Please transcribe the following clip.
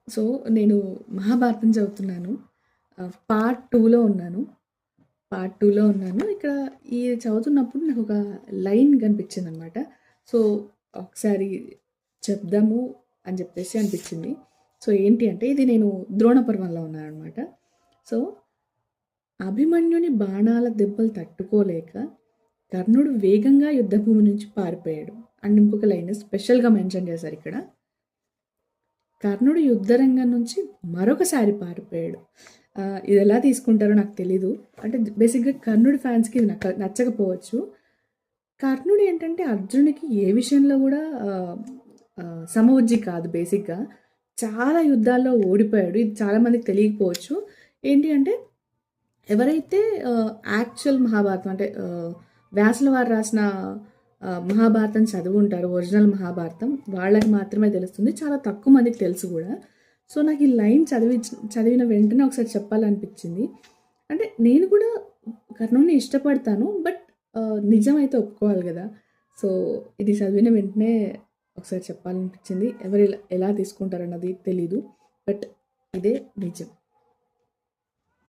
So, నేను మహాభారతం చదువుతున్నాను. Part 2లో ఉన్నాను. పార్ట్ 2లో ఉన్నాను. ఇక్కడ ఇది చదువుతున్నప్పుడు నాకొక లైన్ కనిపించిందనమాట. సో, ఒకసారి చెప్దాము అని చెప్పేసి అనిపించింది. సో, ఏంటి అంటే ఇది నేను ద్రోణ పర్వంలో ఉన్నాననమాట. సో, అభిమన్యుని బాణాల దెబ్బలు తట్టుకోలేక కర్ణుడు వేగంగా యుద్ధభూమి నుంచి పారిపోయాడు. అండ్ ఇంకొక లైన్ స్పెషల్‌గా మెన్షన్ చేశారు ఇక్కడ. కర్ణుడు యుద్ధరంగం నుంచి మరొకసారి పారిపోయాడు. ఇది ఎలా తీసుకుంటారో నాకు తెలీదు. అంటే బేసిక్‌గా కర్ణుడి ఫ్యాన్స్‌కి ఇది నచ్చకపోవచ్చు. కర్ణుడు ఏంటంటే అర్జునుడికి ఏ విషయంలో కూడా సమవుజ్జి కాదు బేసిక్‌గా. చాలా యుద్ధాల్లో ఓడిపోయాడు. ఇది చాలామందికి తెలియకపోవచ్చు. ఏంటి అంటే ఎవరైతే యాక్చువల్ మహాభారతం అంటే వ్యాసుల వారు రాసిన మహాభారతం చదువుంటారు, ఒరిజినల్ మహాభారతం, వాళ్ళకి మాత్రమే తెలుస్తుంది. చాలా తక్కువ మందికి తెలుసు కూడా. సో నాకు ఈ లైన్ చదివిన వెంటనే ఒకసారి చెప్పాలనిపించింది. అంటే నేను కూడా కర్ణుడిని ఇష్టపడతాను, బట్ నిజమైతే ఒప్పుకోవాలి కదా. సో ఇది చదివిన వెంటనే ఒకసారి చెప్పాలనిపించింది. ఎవరు ఎలా తీసుకుంటారన్నది తెలీదు, బట్ ఇదే నిజం.